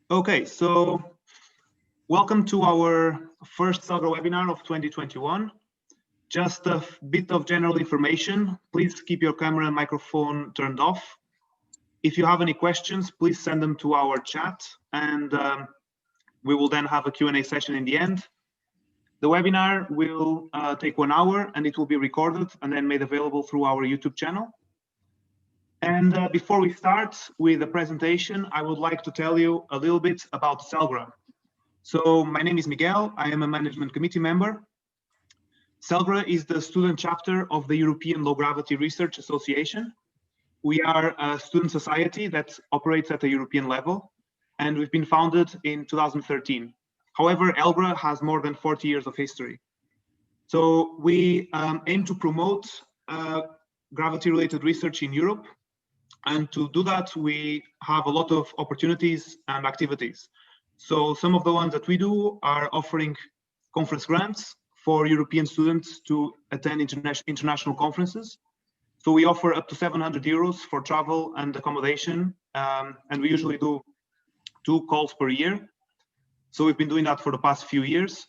Okay, so welcome to our first SELGRA webinar of 2021. Just a bit of general information. Please keep your camera and microphone turned off. If you have any questions, please send them to our chat, and we will then have a Q&A session in the end. The webinar will take 1 hour, and it will be recorded and then made available through our YouTube channel. And before we start with the presentation, I would like to tell you a little bit about SELGRA. So my name is Miguel. I am a management committee member. SELGRA is the student chapter of the European Low Gravity Research Association. We are a student society that operates at a European level, and we've been founded in 2013. However, ELGRA has more than 40 years of history. So we aim to promote gravity-related research in Europe. And to do that, we have a lot of opportunities and activities. So some of the ones that we do are offering conference grants for European students to attend international conferences. So we offer up to 700 euros for travel and accommodation, and we usually do 2 calls per year. So we've been doing that for the past few years.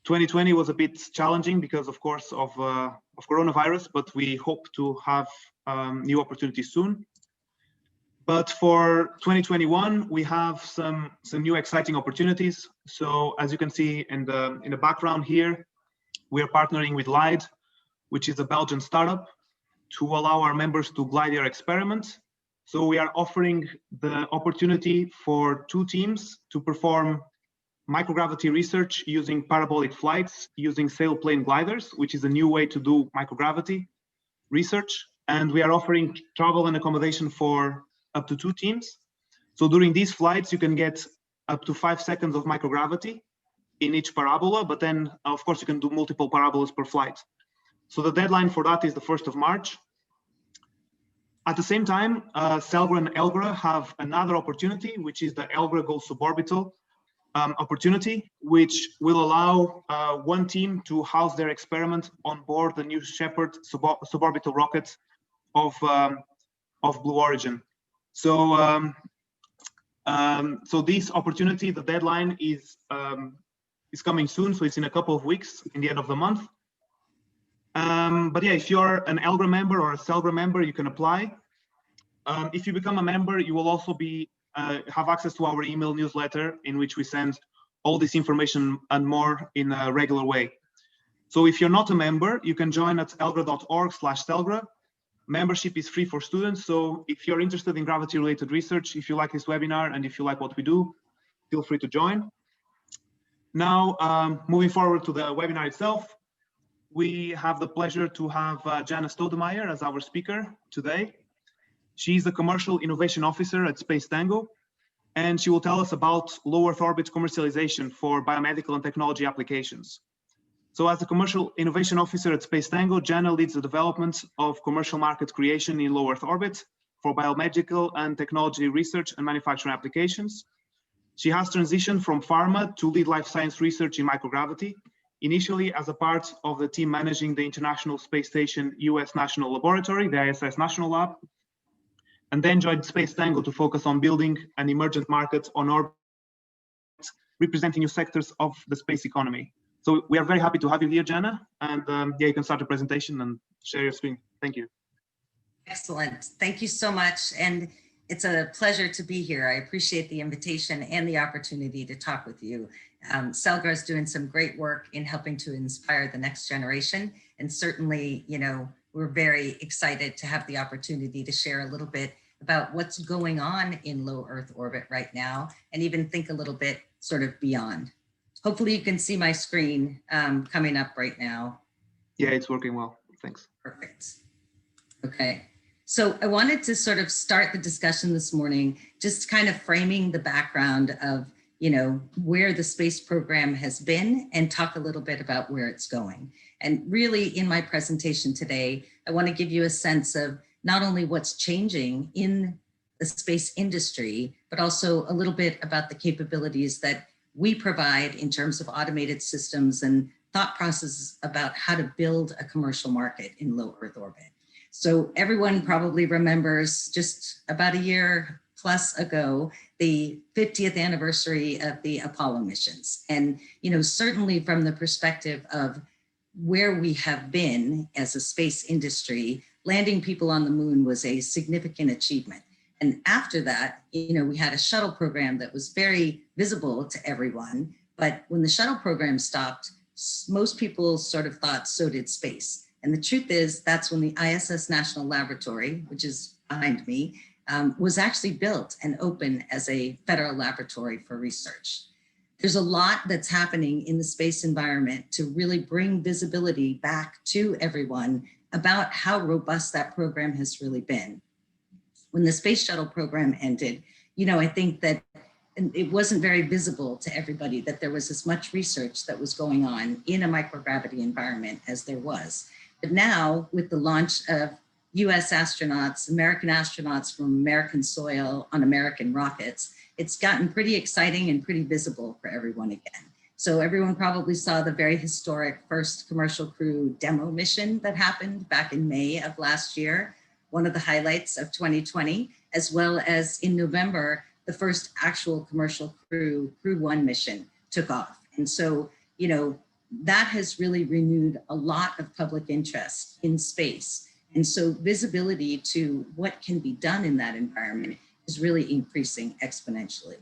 2020 was a bit challenging because, of course, of coronavirus, but we hope to have new opportunities soon. But for 2021, we have some new exciting opportunities. So as you can see in the background here, we are partnering with LIDE, which is a Belgian startup, to allow our members to glide their experiment. So we are offering the opportunity for 2 teams to perform microgravity research using parabolic flights, using sailplane gliders, which is a new way to do microgravity research. And we are offering travel and accommodation for up to 2 teams. So during these flights, you can get up to 5 seconds of microgravity in each parabola, but then of course you can do multiple parabolas per flight. So the deadline for that is the 1st of March. At the same time, SELGRA and ELGRA have another opportunity, which is the ELGRA Go Suborbital opportunity, which will allow 1 team to house their experiment on board the New Shepard suborbital rocket of Blue Origin. So, so this opportunity, the deadline is coming soon. So it's in a couple of weeks, in the end of the month. But yeah, if you're an ELGRA member or a SELGRA member, you can apply. If you become a member, you will also be have access to our email newsletter, in which we send all this information and more in a regular way. So if you're not a member, you can join at elgra.org/SELGRA. Membership is free for students. So if you're interested in gravity-related research, if you like this webinar, and if you like what we do, feel free to join. Now, moving forward to the webinar itself, we have the pleasure to have Jana Stoudemire as our speaker today. She's the Commercial Innovation Officer at Space Tango, and she will tell us about low Earth orbit commercialization for biomedical and technology applications. So as the Commercial Innovation Officer at Space Tango, Jana leads the development of commercial market creation in low Earth orbit for biomedical and technology research and manufacturing applications. She has transitioned from pharma to lead life science research in microgravity, initially as a part of the team managing the International Space Station US National Laboratory, the ISS National Lab, and then joined Space Tango to focus on building an emergent market on orbit, representing new sectors of the space economy. So we are very happy to have you here, Jana, and yeah, you can start the presentation and share your screen. Thank you. Excellent. Thank you so much. And it's a pleasure to be here. I appreciate the invitation and the opportunity to talk with you. SELGRA is doing some great work in helping to inspire the next generation. And certainly, you know, we're very excited to have the opportunity to share a little bit about what's going on in low Earth orbit right now, and even think a little bit sort of beyond. Hopefully you can see my screen coming up right now. Yeah, it's working well. Thanks. Perfect. Okay. So I wanted to sort of start the discussion this morning, just kind of framing the background of, you know, where the space program has been and talk a little bit about where it's going. And really in my presentation today, I want to give you a sense of not only what's changing in the space industry, but also a little bit about the capabilities that we provide in terms of automated systems and thought processes about how to build a commercial market in low Earth orbit. So everyone probably remembers just about a year plus ago, the 50th anniversary of the Apollo missions. And, certainly from the perspective of where we have been as a space industry, landing people on the moon was a significant achievement. And after that, we had a shuttle program that was very visible to everyone. But when the shuttle program stopped, most people sort of thought so did space. And the truth is that's when the ISS National Laboratory, which is behind me, was actually built and open as a federal laboratory for research. There's a lot that's happening in the space environment to really bring visibility back to everyone about how robust that program has really been. When the space shuttle program ended, I think that it wasn't very visible to everybody that there was as much research that was going on in a microgravity environment as there was. But now, with the launch of US astronauts, American astronauts from American soil on American rockets, it's gotten pretty exciting and pretty visible for everyone again. So everyone probably saw the very historic first commercial crew demo mission that happened back in May of last year, one of the highlights of 2020, as well as in November, the first actual commercial Crew 1 mission took off. And so, that has really renewed a lot of public interest in space. And so visibility to what can be done in that environment is really increasing exponentially.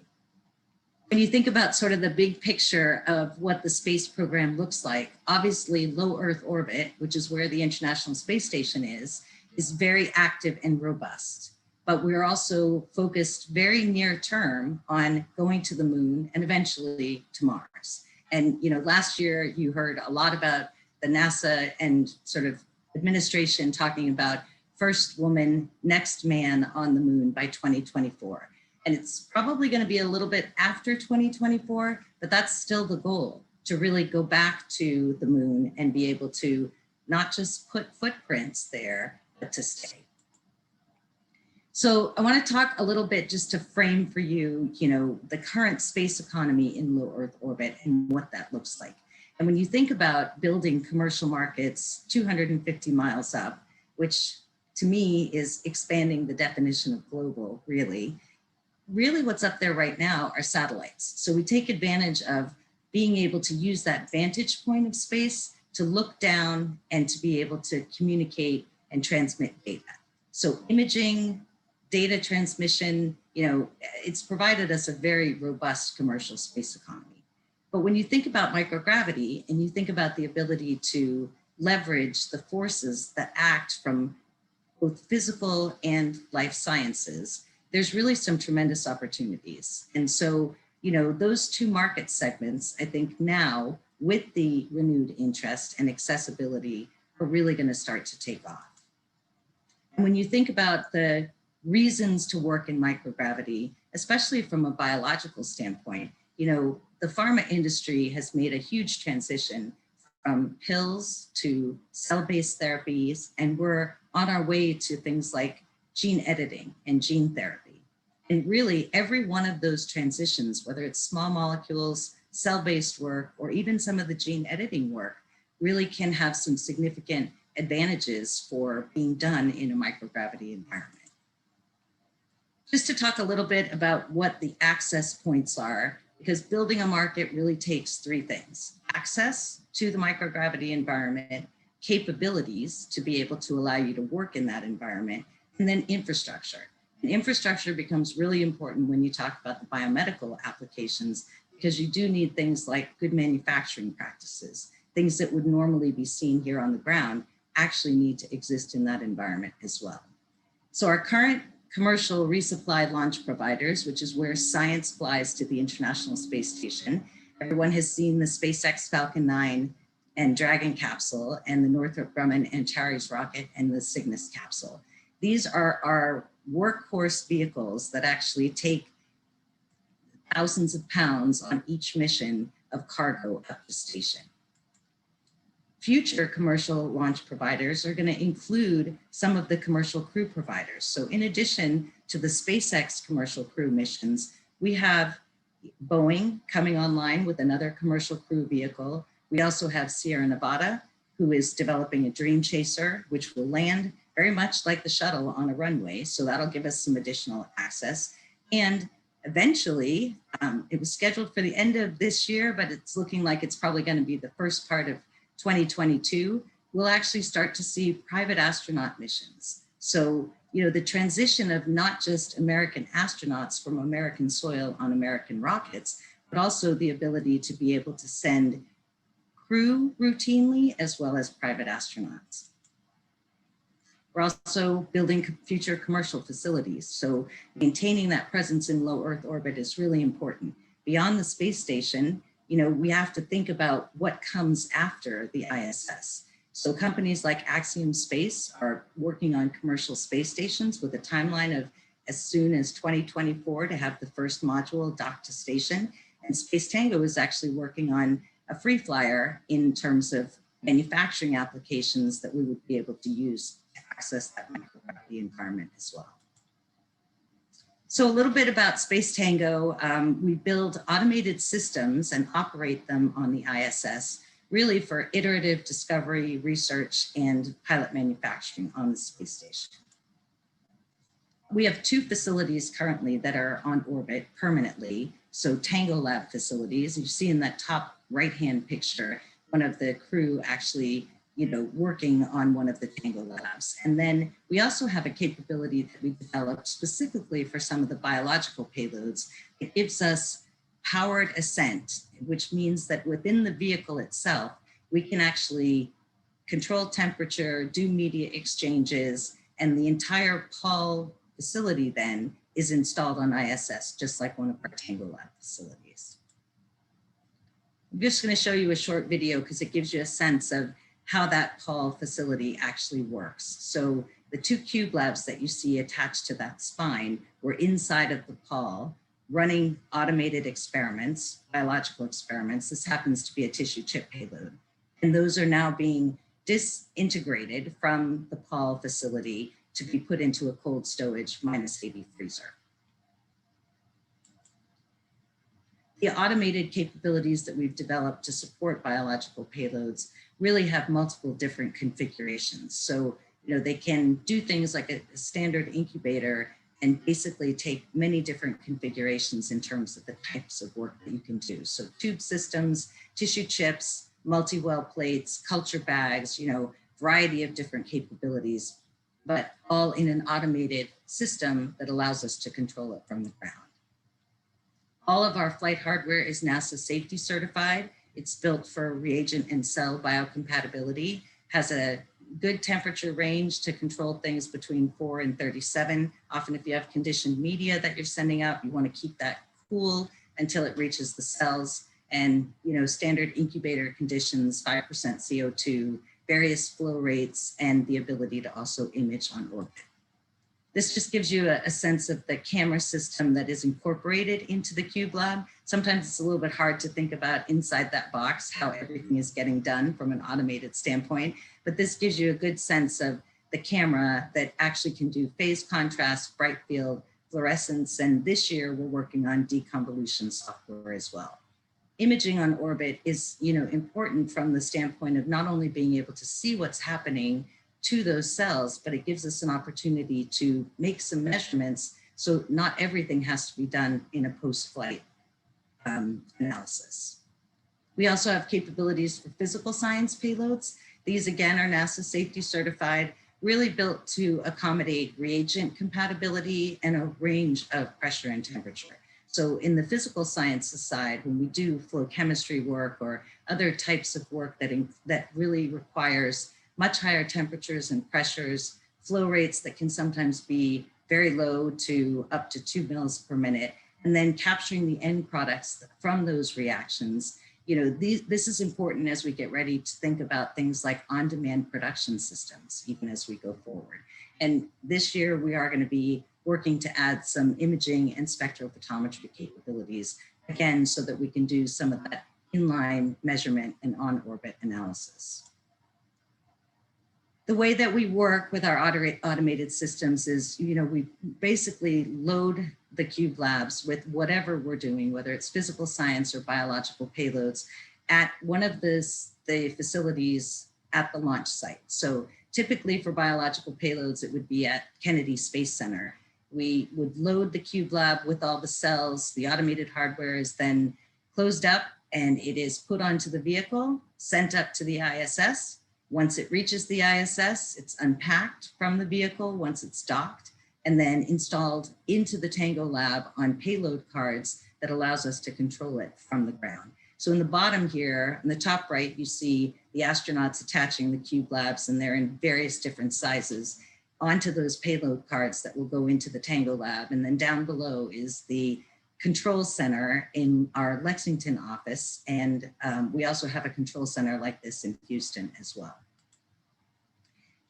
When you think about sort of the big picture of what the space program looks like, obviously low Earth orbit, which is where the International Space Station is very active and robust. But we're also focused very near term on going to the moon and eventually to Mars. And, last year you heard a lot about the NASA and sort of administration talking about first woman, next man on the moon by 2024. And it's probably going to be a little bit after 2024, but that's still the goal, to really go back to the moon and be able to not just put footprints there, but to stay. So I want to talk a little bit just to frame for you, the current space economy in low Earth orbit and what that looks like. And when you think about building commercial markets 250 miles up, which to me is expanding the definition of global, really what's up there right now are satellites. So we take advantage of being able to use that vantage point of space to look down and to be able to communicate and transmit data. So imaging, data transmission, it's provided us a very robust commercial space economy. But when you think about microgravity and you think about the ability to leverage the forces that act from both physical and life sciences, there's really some tremendous opportunities. And so, those two market segments, I think now with the renewed interest and accessibility are really going to start to take off. And when you think about the reasons to work in microgravity, especially from a biological standpoint, the pharma industry has made a huge transition from pills to cell-based therapies, and we're on our way to things like gene editing and gene therapy. And really every one of those transitions, whether it's small molecules, cell-based work, or even some of the gene editing work, really can have some significant advantages for being done in a microgravity environment. Just to talk a little bit about what the access points are, because building a market really takes three things: access to the microgravity environment, capabilities to be able to allow you to work in that environment, and then infrastructure. And infrastructure becomes really important when you talk about the biomedical applications, because you do need things like good manufacturing practices. Things that would normally be seen here on the ground actually need to exist in that environment as well. So our current commercial resupply launch providers, which is where science flies to the International Space Station. Everyone has seen the SpaceX Falcon 9 and Dragon capsule, and the Northrop Grumman Antares rocket, and the Cygnus capsule. These are our workhorse vehicles that actually take thousands of pounds on each mission of cargo up the station. Future commercial launch providers are going to include some of the commercial crew providers. So in addition to the SpaceX commercial crew missions, we have Boeing coming online with another commercial crew vehicle. We also have Sierra Nevada, who is developing a Dream Chaser, which will land very much like the shuttle on a runway. So that'll give us some additional access. And eventually, it was scheduled for the end of this year, but it's looking like it's probably going to be the first part of 2022. We'll actually start to see private astronaut missions. So, the transition of not just American astronauts from American soil on American rockets, but also the ability to be able to send crew routinely as well as private astronauts. We're also building future commercial facilities. So maintaining that presence in low Earth orbit is really important. Beyond the space station, we have to think about what comes after the ISS. So companies like Axiom Space are working on commercial space stations with a timeline of as soon as 2024 to have the first module docked to station. And Space Tango is actually working on a free flyer in terms of manufacturing applications that we would be able to use to access that microgravity environment as well. So a little bit about Space Tango. We build automated systems and operate them on the ISS, really for iterative discovery, research, and pilot manufacturing on the space station. We have 2 facilities currently that are on orbit permanently. So Tango Lab facilities, you see in that top right-hand picture, one of the crew actually, working on one of the Tango labs. And then we also have a capability that we developed specifically for some of the biological payloads. It gives us powered ascent, which means that within the vehicle itself, we can actually control temperature, do media exchanges, and the entire PAL facility then is installed on ISS, just like one of our Tango Lab facilities. I'm just going to show you a short video because it gives you a sense of how that PAL facility actually works. So the 2 cube labs that you see attached to that spine were inside of the PAL, running automated experiments, biological experiments. This happens to be a tissue chip payload. And those are now being disintegrated from the PAL facility to be put into a cold stowage -80 freezer. The automated capabilities that we've developed to support biological payloads really have multiple different configurations. So, they can do things like a standard incubator and basically take many different configurations in terms of the types of work that you can do. So tube systems, tissue chips, multi-well plates, culture bags, variety of different capabilities, but all in an automated system that allows us to control it from the ground. All of our flight hardware is NASA safety certified. It's built for reagent and cell biocompatibility, has a good temperature range to control things between 4 and 37. Often if you have conditioned media that you're sending out, you want to keep that cool until it reaches the cells. And standard incubator conditions, 5% CO2, various flow rates, and the ability to also image on orbit. This just gives you a sense of the camera system that is incorporated into the Cube Lab. Sometimes it's a little bit hard to think about inside that box, how everything is getting done from an automated standpoint, but this gives you a good sense of the camera that actually can do phase contrast, bright field, fluorescence, and this year we're working on deconvolution software as well. Imaging on orbit is, important from the standpoint of not only being able to see what's happening to those cells, but it gives us an opportunity to make some measurements so not everything has to be done in a post-flight analysis. We also have capabilities for physical science payloads. These again are NASA safety certified, really built to accommodate reagent compatibility and a range of pressure and temperature. So in the physical sciences side, when we do flow chemistry work or other types of work that really requires much higher temperatures and pressures, flow rates that can sometimes be very low to up to 2 mils per minute, and then capturing the end products from those reactions. This is important as we get ready to think about things like on-demand production systems, even as we go forward. And this year we are going to be working to add some imaging and spectrophotometry capabilities, again, so that we can do some of that inline measurement and on-orbit analysis. The way that we work with our automated systems is, we basically load the Cube Labs with whatever we're doing, whether it's physical science or biological payloads, at one of the facilities at the launch site. So typically for biological payloads, it would be at Kennedy Space Center. We would load the cube lab with all the cells. The automated hardware is then closed up and it is put onto the vehicle, sent up to the ISS. Once it reaches the ISS, it's unpacked from the vehicle once it's docked, and then installed into the Tango lab on payload cards that allows us to control it from the ground. So in the bottom here, in the top right, you see the astronauts attaching the cube labs, and they're in various different sizes onto those payload cards that will go into the Tango lab. And then down below is the control center in our Lexington office. And we also have a control center like this in Houston as well.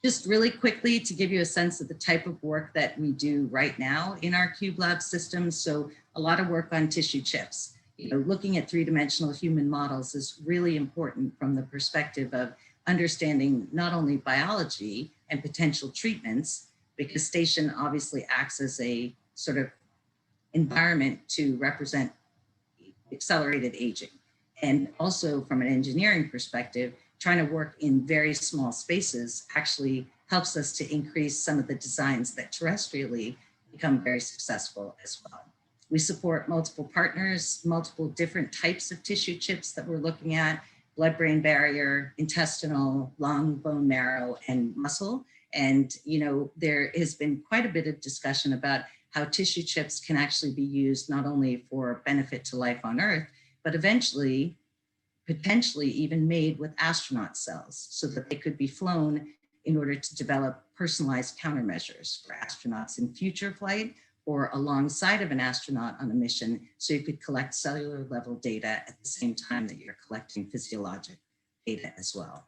Just really quickly to give you a sense of the type of work that we do right now in our cube lab systems. So a lot of work on tissue chips. Looking at three-dimensional human models is really important from the perspective of understanding not only biology and potential treatments, because station obviously acts as a sort of environment to represent accelerated aging. And also from an engineering perspective, trying to work in very small spaces actually helps us to increase some of the designs that terrestrially become very successful as well. We support multiple partners, multiple different types of tissue chips that we're looking at: blood-brain barrier, intestinal, lung, bone marrow, and muscle. And there has been quite a bit of discussion about how tissue chips can actually be used not only for benefit to life on Earth, but eventually, potentially even made with astronaut cells so that they could be flown in order to develop personalized countermeasures for astronauts in future flight or alongside of an astronaut on a mission, so you could collect cellular level data at the same time that you're collecting physiologic data as well.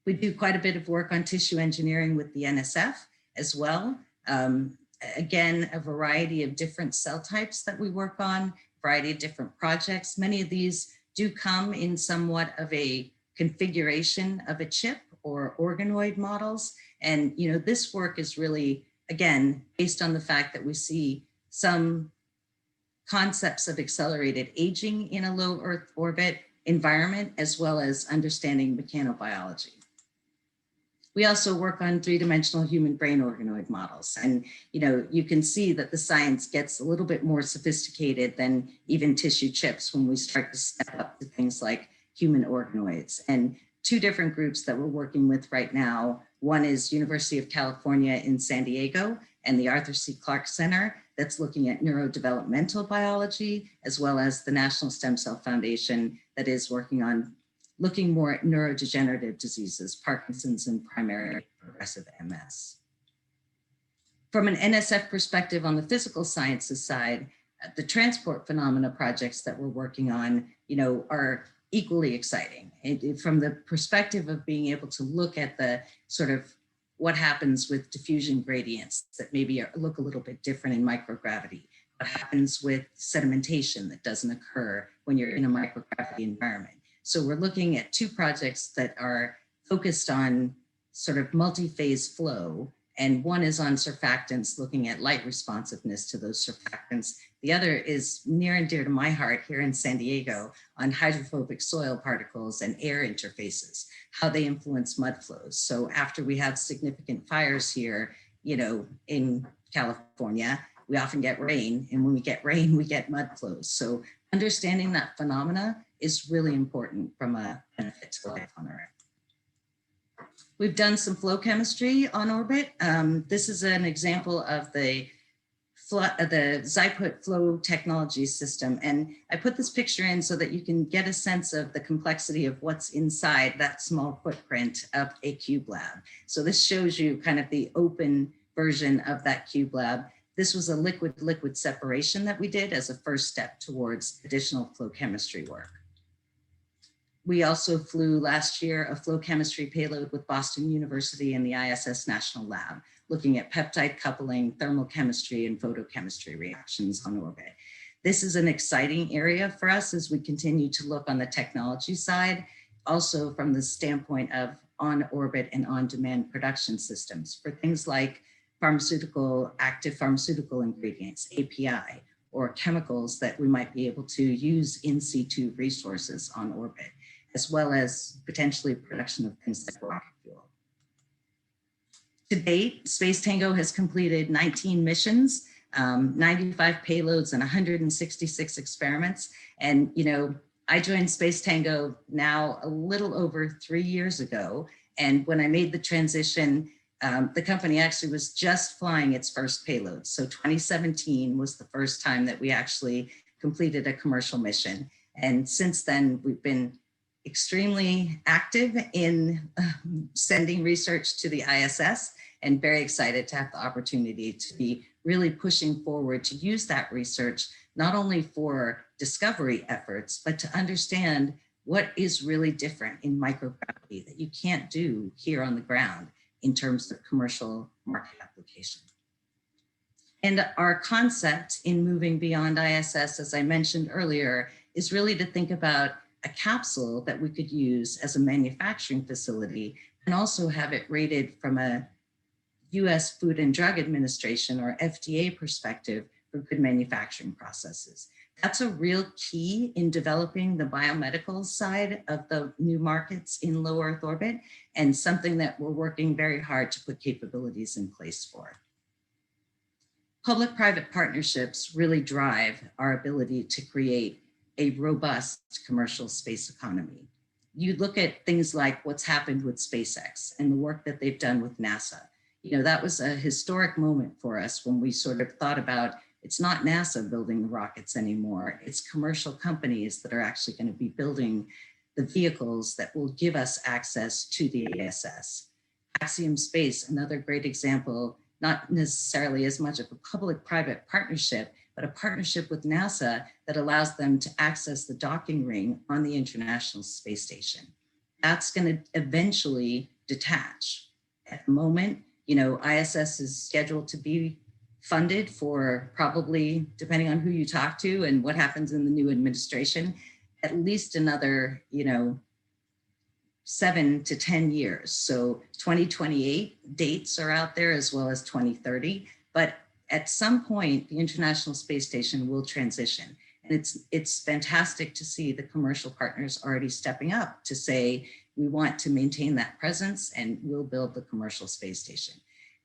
We do quite a bit of work on tissue engineering with the NSF as well. Again, a variety of different cell types that we work on, variety of different projects. Many of these do come in somewhat of a configuration of a chip or organoid models. And this work is really, again, based on the fact that we see some concepts of accelerated aging in a low Earth orbit environment, as well as understanding mechanobiology. We also work on three-dimensional human brain organoid models. And you can see that the science gets a little bit more sophisticated than even tissue chips when we start to step up to things like human organoids. And two different groups that we're working with right now. One is University of California in San Diego and the Arthur C. Clarke Center that's looking at neurodevelopmental biology, as well as the National Stem Cell Foundation that is working on looking more at neurodegenerative diseases, Parkinson's and primary progressive MS. From an NSF perspective on the physical sciences side, the transport phenomena projects that we're working on, are equally exciting. From the perspective of being able to look at the sort of what happens with diffusion gradients that maybe look a little bit different in microgravity, what happens with sedimentation that doesn't occur when you're in a microgravity environment. So we're looking at two projects that are focused on sort of multi-phase flow, and one is on surfactants, looking at light responsiveness to those surfactants. The other is near and dear to my heart here in San Diego on hydrophobic soil particles and air interfaces, how they influence mud flows. So after we have significant fires here, in California, we often get rain, and when we get rain, we get mud flows. So understanding that phenomena is really important from a benefit to life on Earth. We've done some flow chemistry on orbit. This is an example of the Zyput flow technology system. And I put this picture in so that you can get a sense of the complexity of what's inside that small footprint of a cube lab. So this shows you kind of the open version of that cube lab. This was a liquid-liquid separation that we did as a first step towards additional flow chemistry work. We also flew last year a flow chemistry payload with Boston University and the ISS National Lab, looking at peptide coupling, thermal chemistry, and photochemistry reactions on orbit. This is an exciting area for us as we continue to look on the technology side, also from the standpoint of on-orbit and on-demand production systems for things like active pharmaceutical ingredients, API, or chemicals that we might be able to use in situ resources on orbit, as well as potentially production of things like rocket fuel. To date, Space Tango has completed 19 missions, 95 payloads, and 166 experiments. And, you know, I joined Space Tango now a little over 3 years ago. And when I made the transition, the company actually was just flying its first payload. So 2017 was the first time that we actually completed a commercial mission. And since then, we've been extremely active in sending research to the ISS, and very excited to have the opportunity to be really pushing forward to use that research, not only for discovery efforts, but to understand what is really different in microgravity that you can't do here on the ground in terms of commercial market application. And our concept in moving beyond ISS, as I mentioned earlier, is really to think about a capsule that we could use as a manufacturing facility and also have it rated from a US Food and Drug Administration or FDA perspective for good manufacturing processes. That's a real key in developing the biomedical side of the new markets in low Earth orbit, and something that we're working very hard to put capabilities in place for. Public-private partnerships really drive our ability to create a robust commercial space economy. You look at things like what's happened with SpaceX and the work that they've done with NASA. You know, that was a historic moment for us when we sort of thought about, it's not NASA building the rockets anymore. It's commercial companies that are actually going to be building the vehicles that will give us access to the ISS. Axiom Space, another great example, not necessarily as much of a public-private partnership, but a partnership with NASA that allows them to access the docking ring on the International Space Station. That's going to eventually detach. At the moment, you know, ISS is scheduled to be funded for probably, depending on who you talk to and what happens in the new administration, at least another, you know, 7 to 10 years. So 2028 dates are out there as well as 2030. But at some point, the International Space Station will transition. And it's fantastic to see the commercial partners already stepping up to say, we want to maintain that presence and we'll build the commercial space station.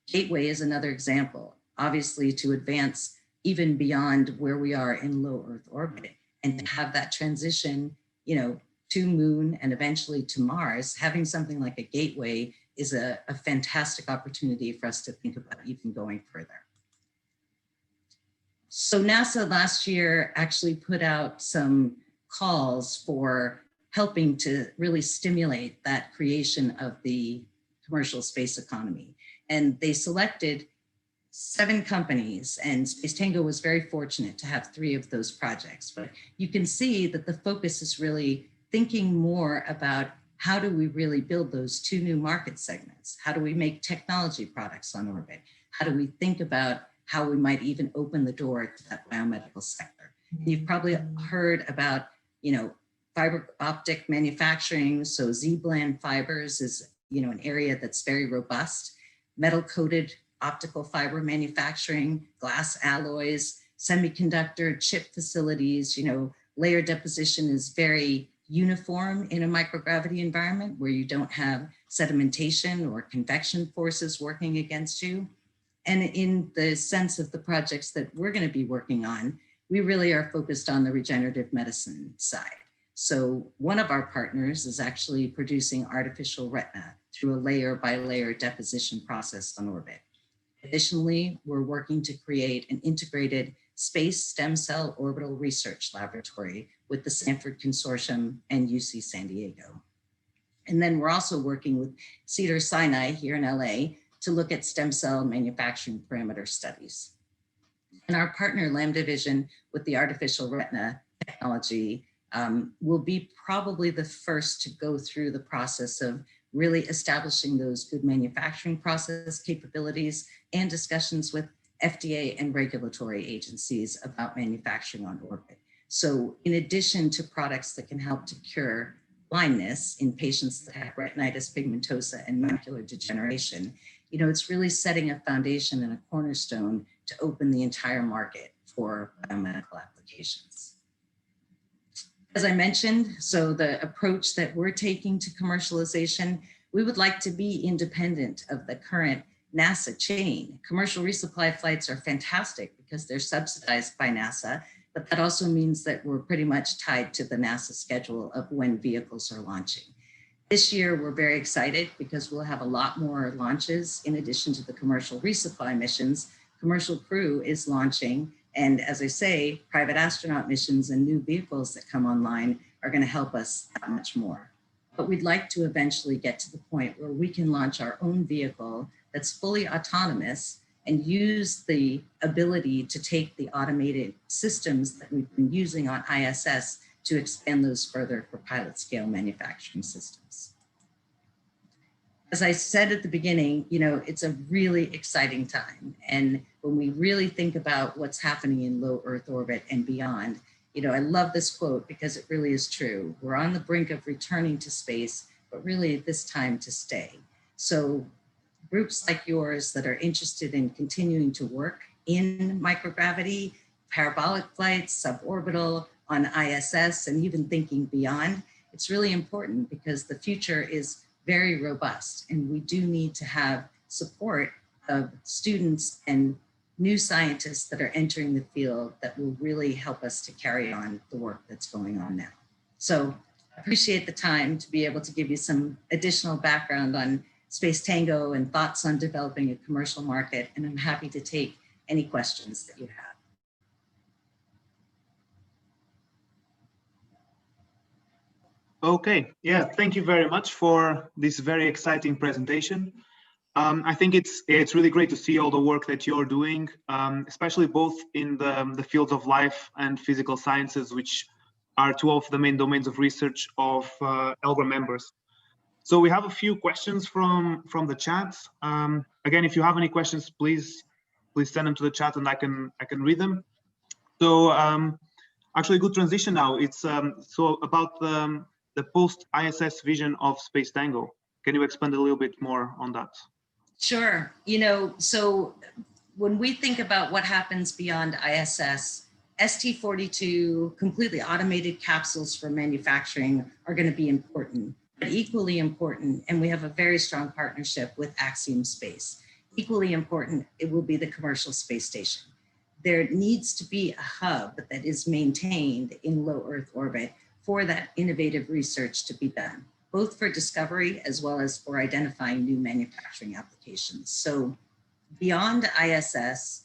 Gateway is another example, obviously to advance even beyond where we are in low Earth orbit and to have that transition, you know, to Moon and eventually to Mars. Having something like a gateway is a fantastic opportunity for us to think about even going further. So NASA last year actually put out some calls for helping to really stimulate that creation of the commercial space economy. And they selected 7 companies, and Space Tango was very fortunate to have 3 of those projects. But you can see that the focus is really thinking more about how do we really build those 2 new market segments? How do we make technology products on orbit? How do we think about how we might even open the door to that biomedical sector? And you've probably heard about, you know, fiber optic manufacturing. So Z-blend fibers is, you know, an area that's very robust. Metal coated optical fiber manufacturing, glass alloys, semiconductor chip facilities, you know, layer deposition is very uniform in a microgravity environment where you don't have sedimentation or convection forces working against you. And in the sense of the projects that we're going to be working on, we really are focused on the regenerative medicine side. So one of our partners is actually producing artificial retina through a layer by layer deposition process on orbit. Additionally, we're working to create an integrated space stem cell orbital research laboratory with the Stanford Consortium and UC San Diego. And then we're also working with Cedars-Sinai here in LA to look at stem cell manufacturing parameter studies. And our partner Lambda Vision with the artificial retina technology will be probably the first to go through the process of really establishing those good manufacturing process capabilities and discussions with FDA and regulatory agencies about manufacturing on orbit. So in addition to products that can help to cure blindness in patients that have retinitis pigmentosa and macular degeneration, you know, it's really setting a foundation and a cornerstone to open the entire market for biomedical applications. As I mentioned, so the approach that we're taking to commercialization, we would like to be independent of the current NASA chain. Commercial resupply flights are fantastic because they're subsidized by NASA, but that also means that we're pretty much tied to the NASA schedule of when vehicles are launching. This year, we're very excited because we'll have a lot more launches in addition to the commercial resupply missions. Commercial Crew is launching, and as I say, private astronaut missions and new vehicles that come online are going to help us that much more. But we'd like to eventually get to the point where we can launch our own vehicle that's fully autonomous and use the ability to take the automated systems that we've been using on ISS to expand those further for pilot scale manufacturing systems. As I said at the beginning, it's a really exciting time. And when we really think about what's happening in low Earth orbit and beyond, I love this quote because it really is true. We're on the brink of returning to space, but really this time to stay. So groups like yours that are interested in continuing to work in microgravity, parabolic flights, suborbital, on ISS, and even thinking beyond, it's really important because the future is very robust and we do need to have support of students and new scientists that are entering the field that will really help us to carry on the work that's going on now. So I appreciate the time to be able to give you some additional background on Space Tango and thoughts on developing a commercial market, and I'm happy to take any questions that you have. Okay, yeah, thank you very much for this very exciting presentation. I think it's really great to see all the work that you're doing, especially both in the fields of life and physical sciences, which are two of the main domains of research of ELGRA members. So we have a few questions from the chat. Again, if you have any questions, please send them to the chat and I can read them. So actually, good transition now. It's so about the post-ISS vision of Space Tango. Can you expand a little bit more on that? Sure. So when we think about what happens beyond ISS, ST-42 completely automated capsules for manufacturing are going to be important, but equally important, and we have a very strong partnership with Axiom Space. Equally important, it will be the commercial space station. There needs to be a hub that is maintained in low Earth orbit for that innovative research to be done, both for discovery as well as for identifying new manufacturing applications. So beyond ISS,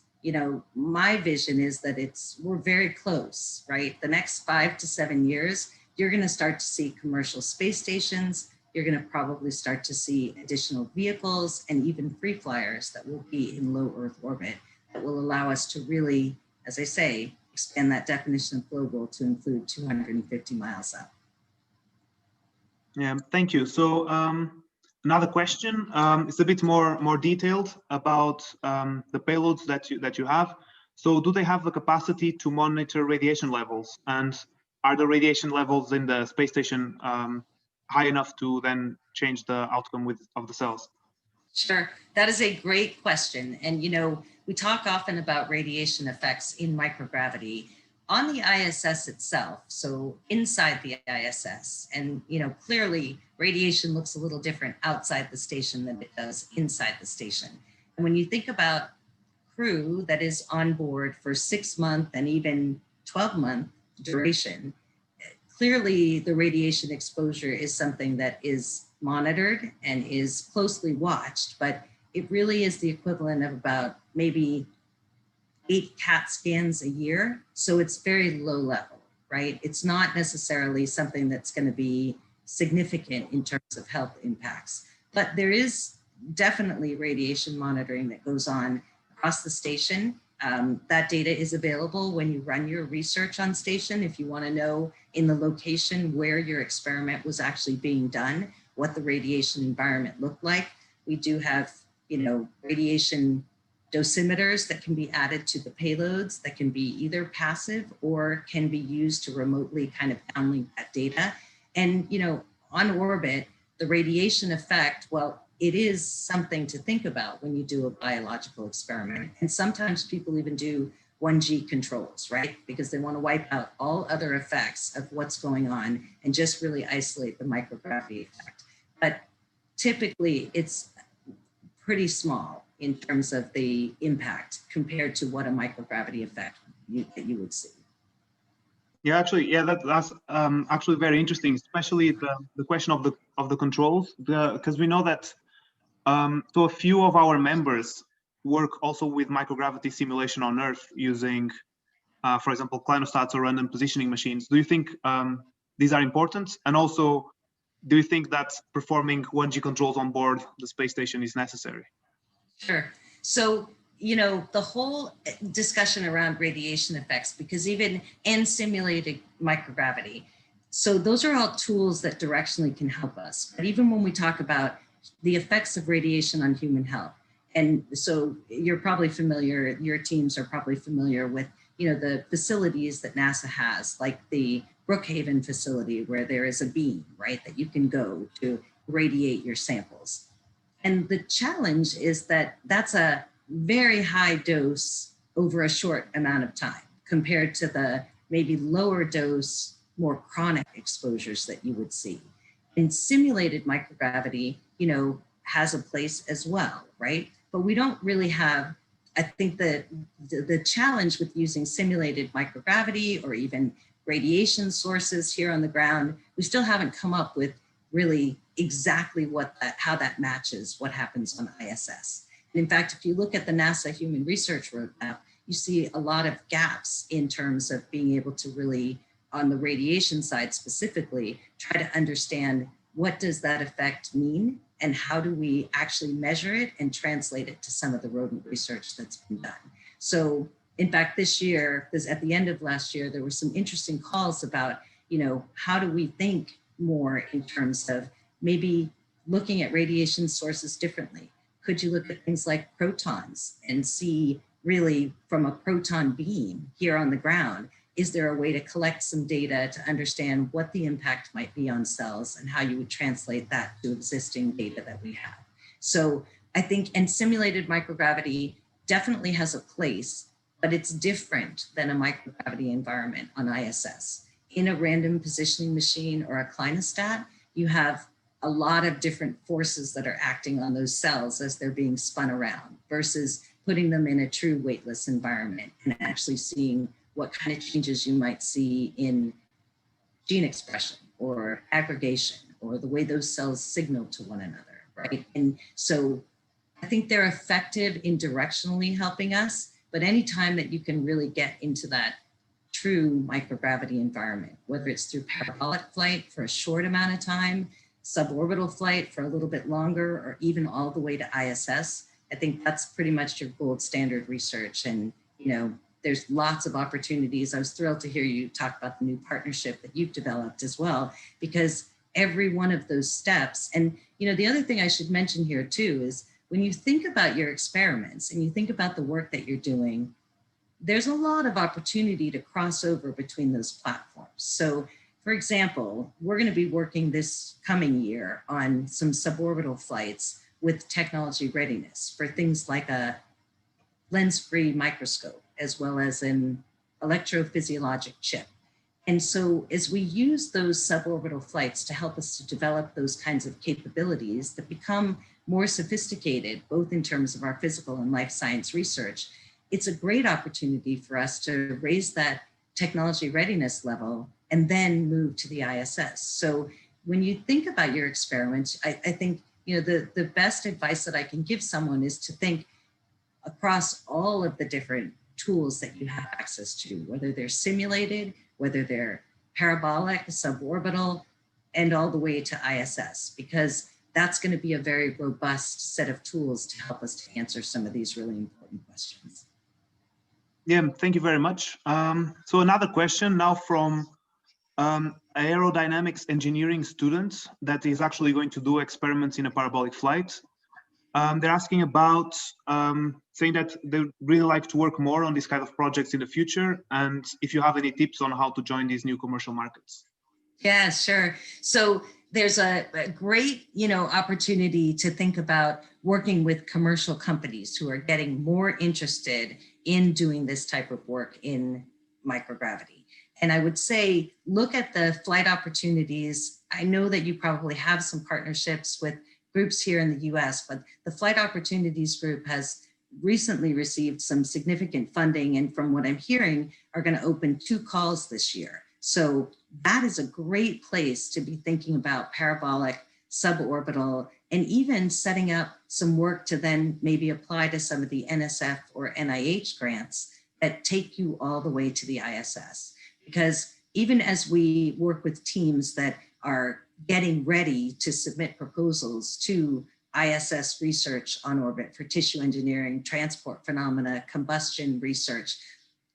my vision is that we're very close, right? The next 5 to 7 years, you're going to start to see commercial space stations. You're going to probably start to see additional vehicles and even free flyers that will be in low Earth orbit that will allow us to really, as I say, expand that definition of global to include 250 miles up. Yeah, thank you. So another question, it's a bit more detailed about the payloads that you have. So do they have the capacity to monitor radiation levels? And are the radiation levels in the space station high enough to then change the outcome of the cells? Sure, that is a great question. And we talk often about radiation effects in microgravity on the ISS itself, so inside the ISS. And clearly radiation looks a little different outside the station than it does inside the station. And when you think about crew that is on board for 6-month and even 12-month duration, clearly the radiation exposure is something that is monitored and is closely watched, but it really is the equivalent of about maybe 8 CAT scans a year. So it's very low level, right? It's not necessarily something that's going to be significant in terms of health impacts, but there is definitely radiation monitoring that goes on across the station. That data is available when you run your research on station. If you want to know in the location where your experiment was actually being done, what the radiation environment looked like. We do have, radiation dosimeters that can be added to the payloads that can be either passive or can be used to remotely kind of downlink that data. And, on orbit, the radiation effect, well, it is something to think about when you do a biological experiment. And sometimes people even do 1G controls, right? Because they want to wipe out all other effects of what's going on and just really isolate the microgravity effect. But typically it's pretty small. in terms of the impact compared to what a microgravity effect that you would see. Yeah, actually, yeah, that's actually very interesting, especially the question of the controls, because we know that so a few of our members work also with microgravity simulation on Earth using, for example, clinostats or random positioning machines. Do you think these are important? And also, do you think that performing 1G controls on board the space station is necessary? Sure. So, you know, the whole discussion around radiation effects, because even in simulated microgravity, so those are all tools that directionally can help us. But even when we talk about the effects of radiation on human health, and so you're probably familiar, your teams are probably familiar with, you know, the facilities that NASA has, like the Brookhaven facility, where there is a beam, right, that you can go to radiate your samples. And the challenge is that that's a very high dose over a short amount of time compared to the maybe lower dose, more chronic exposures that you would see. And simulated microgravity, you know, has a place as well, right? But we don't really have, I think that the challenge with using simulated microgravity or even radiation sources here on the ground, we still haven't come up with really exactly how that matches what happens on ISS. And in fact, if you look at the NASA Human Research Roadmap, you see a lot of gaps in terms of being able to really, on the radiation side specifically, try to understand what does that effect mean and how do we actually measure it and translate it to some of the rodent research that's been done. So in fact, this year, at the end of last year, there were some interesting calls about, you know, how do we think more in terms of maybe looking at radiation sources differently? Could you look at things like protons and see really from a proton beam here on the ground, is there a way to collect some data to understand what the impact might be on cells and how you would translate that to existing data that we have? So I think, and simulated microgravity definitely has a place, but it's different than a microgravity environment on ISS. In a random positioning machine or a clinostat, you have a lot of different forces that are acting on those cells as they're being spun around versus putting them in a true weightless environment and actually seeing what kind of changes you might see in gene expression or aggregation or the way those cells signal to one another, right? And so I think they're effective in directionally helping us, but anytime that you can really get into that true microgravity environment, whether it's through parabolic flight for a short amount of time, suborbital flight for a little bit longer, or even all the way to ISS, I think that's pretty much your gold standard research. And, you know, there's lots of opportunities. I was thrilled to hear you talk about the new partnership that you've developed as well, because every one of those steps, and, you know, the other thing I should mention here too is when you think about your experiments and you think about the work that you're doing, there's a lot of opportunity to cross over between those platforms. So for example, we're going to be working this coming year on some suborbital flights with technology readiness for things like a lens-free microscope, as well as an electrophysiologic chip. And so as we use those suborbital flights to help us to develop those kinds of capabilities that become more sophisticated, both in terms of our physical and life science research, it's a great opportunity for us to raise that technology readiness level and then move to the ISS. So when you think about your experiments, I think, you know, the best advice that I can give someone is to think across all of the different tools that you have access to, whether they're simulated, whether they're parabolic, suborbital, and all the way to ISS, because that's going to be a very robust set of tools to help us to answer some of these really important questions. Yeah, thank you very much. So another question now from aerodynamics engineering students that is actually going to do experiments in a parabolic flight. They're asking about saying that they really like to work more on these kind of projects in the future, and if you have any tips on how to join these new commercial markets. Yeah, sure. So there's a great, you know, opportunity to think about working with commercial companies who are getting more interested in doing this type of work in microgravity. And I would say, look at the flight opportunities. I know that you probably have some partnerships with groups here in the US, but the Flight Opportunities Group has recently received some significant funding, and from what I'm hearing, are going to open 2 calls this year. So that is a great place to be thinking about parabolic, suborbital, and even setting up some work to then maybe apply to some of the NSF or NIH grants that take you all the way to the ISS. Because even as we work with teams that are getting ready to submit proposals to ISS research on orbit for tissue engineering, transport phenomena, combustion research,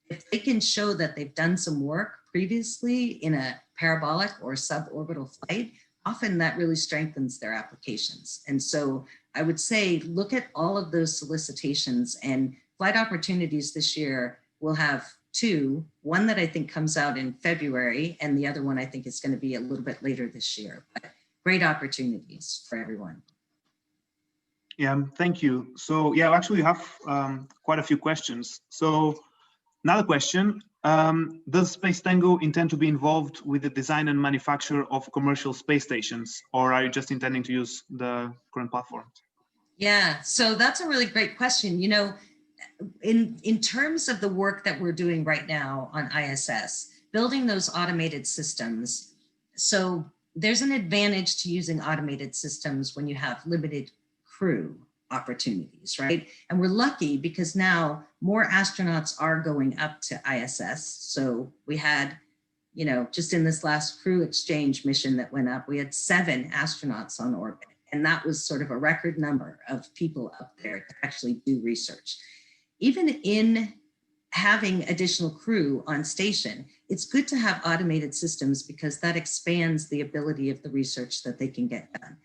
if they can show that they've done some work previously in a parabolic or suborbital flight, often that really strengthens their applications. And so I would say, look at all of those solicitations, and Flight Opportunities this year will have 2, one that I think comes out in February, and the other one I think is going to be a little bit later this year. But great opportunities for everyone. Yeah, thank you. So yeah, actually we have quite a few questions. So another question, does Space Tango intend to be involved with the design and manufacture of commercial space stations, or are you just intending to use the current platform? Yeah, so that's a really great question. You know, in terms of the work that we're doing right now on ISS, building those automated systems, so there's an advantage to using automated systems when you have limited crew opportunities, right? And we're lucky because now more astronauts are going up to ISS. So we had, you know, just in this last crew exchange mission that went up, we had 7 astronauts on orbit. And that was sort of a record number of people up there to actually do research. Even in having additional crew on station, it's good to have automated systems because that expands the ability of the research that they can get done.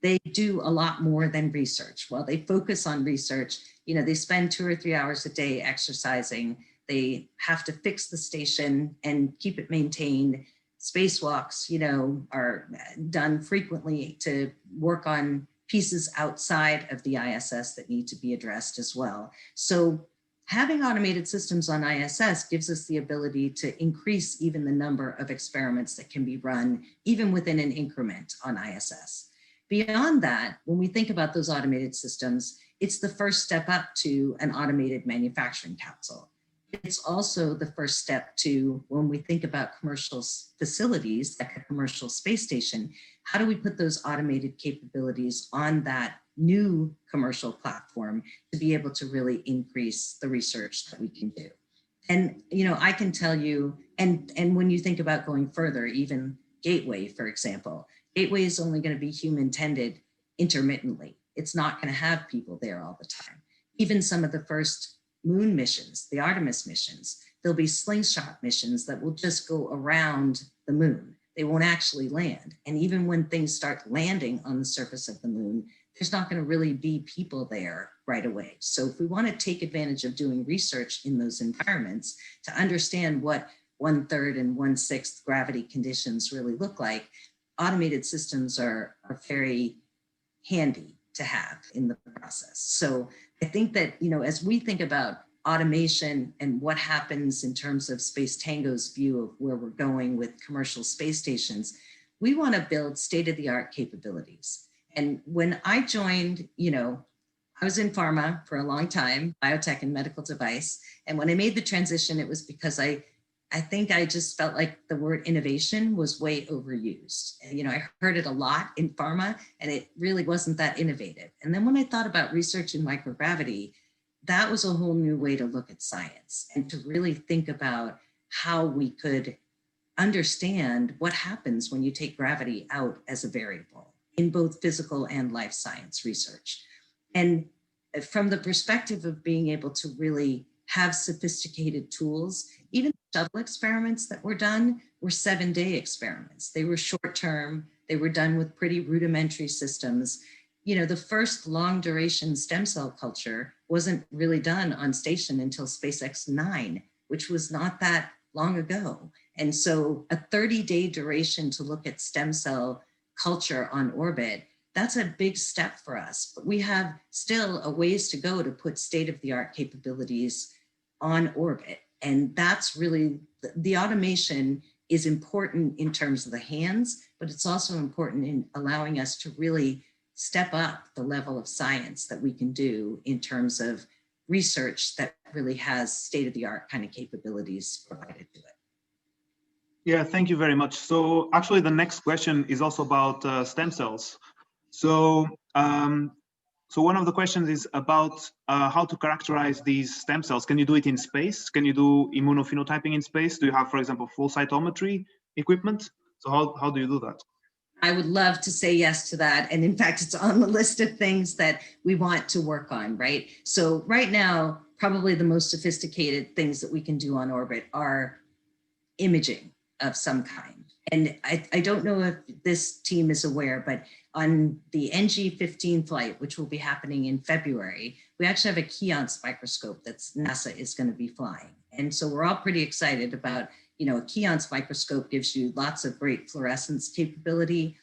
They do a lot more than research. While they focus on research, you know, they spend 2 or 3 hours a day exercising. They have to fix the station and keep it maintained. Spacewalks, you know, are done frequently to work on pieces outside of the ISS that need to be addressed as well. So having automated systems on ISS gives us the ability to increase even the number of experiments that can be run, even within an increment on ISS. Beyond that, when we think about those automated systems, it's the first step up to an automated manufacturing capsule. It's also the first step to, when we think about commercial facilities, like a commercial space station, how do we put those automated capabilities on that new commercial platform to be able to really increase the research that we can do? And, you know, I can tell you, and when you think about going further, even Gateway, for example, Gateway is only going to be human tended intermittently. It's not going to have people there all the time. Even some of the first moon missions, the Artemis missions, there'll be slingshot missions that will just go around the moon. They won't actually land. And even when things start landing on the surface of the moon, there's not going to really be people there right away. So if we want to take advantage of doing research in those environments to understand what 1/3 and 1/6 gravity conditions really look like, automated systems are very handy to have in the process. So I think that, you know, as we think about automation and what happens in terms of Space Tango's view of where we're going with commercial space stations, we want to build state-of-the-art capabilities. And when I joined, you know, I was in pharma for a long time, biotech and medical device. And when I made the transition, it was because I think I just felt like the word innovation was way overused. And, you know, I heard it a lot in pharma and it really wasn't that innovative. And then when I thought about research in microgravity, that was a whole new way to look at science and to really think about how we could understand what happens when you take gravity out as a variable in both physical and life science research. And from the perspective of being able to really have sophisticated tools, even shuttle experiments that were done were 7-day experiments. They were short term, they were done with pretty rudimentary systems. You know, the first long duration stem cell culture wasn't really done on station until SpaceX 9, which was not that long ago. And so a 30-day duration to look at stem cell culture on orbit, that's a big step for us. But we have still a ways to go to put state-of-the-art capabilities on orbit. And that's really, the automation is important in terms of the hands, but it's also important in allowing us to really step up the level of science that we can do in terms of research that really has state-of-the-art kind of capabilities provided to it. Yeah, thank you very much. So actually the next question is also about stem cells. So, so one of the questions is about how to characterize these stem cells. Can you do it in space? Can you do immunophenotyping in space? Do you have, for example, flow cytometry equipment? So how do you do that? I would love to say yes to that. And in fact, it's on the list of things that we want to work on, right? So right now, probably the most sophisticated things that we can do on orbit are imaging of some kind. And I don't know if this team is aware, but on the NG-15 flight, which will be happening in February, we actually have a Keonce microscope that NASA is going to be flying. And so we're all pretty excited about, you know, a Keonce microscope gives you lots of great fluorescence capability.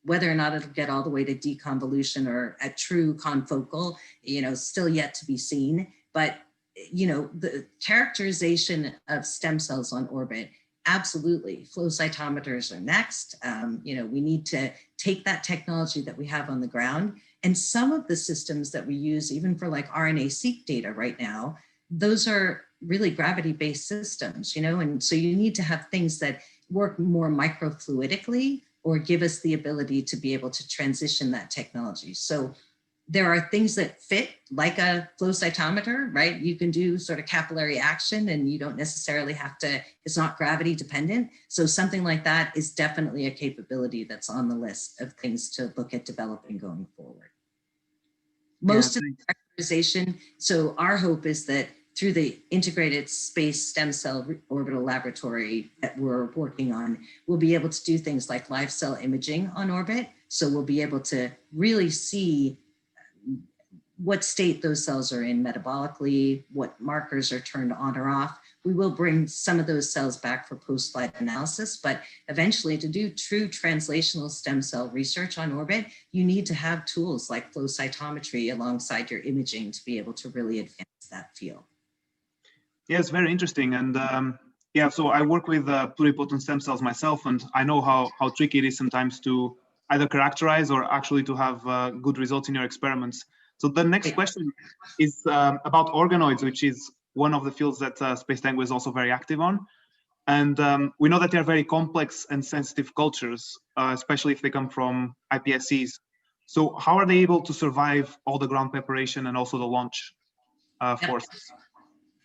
Whether or not it'll get all the way to deconvolution or a true confocal, you know, still yet to be seen. But, you know, the characterization of stem cells on orbit, absolutely. Flow cytometers are next. You know, we need to take that technology that we have on the ground, and some of the systems that we use, even for like RNA-seq data right now, those are really gravity-based systems, you know, and so you need to have things that work more microfluidically or give us the ability to be able to transition that technology. So there are things that fit like a flow cytometer, right? You can do sort of capillary action and you don't necessarily have to, it's not gravity dependent. So something like that is definitely a capability that's on the list of things to look at developing going forward. Most of the characterization, so our hope is that through the integrated space stem cell orbital laboratory that we're working on, we'll be able to do things like live cell imaging on orbit. So we'll be able to really see what state those cells are in metabolically, what markers are turned on or off. We will bring some of those cells back for post-flight analysis, but eventually to do true translational stem cell research on orbit, you need to have tools like flow cytometry alongside your imaging to be able to really advance that field. Yeah, it's very interesting. And yeah, so I work with pluripotent stem cells myself, and I know how tricky it is sometimes to either characterize or actually to have good results in your experiments. So the next question is about organoids, which is one of the fields that Space Tango is also very active on. And we know that they're very complex and sensitive cultures, especially if they come from iPSCs. So how are they able to survive all the ground preparation and also the launch forces?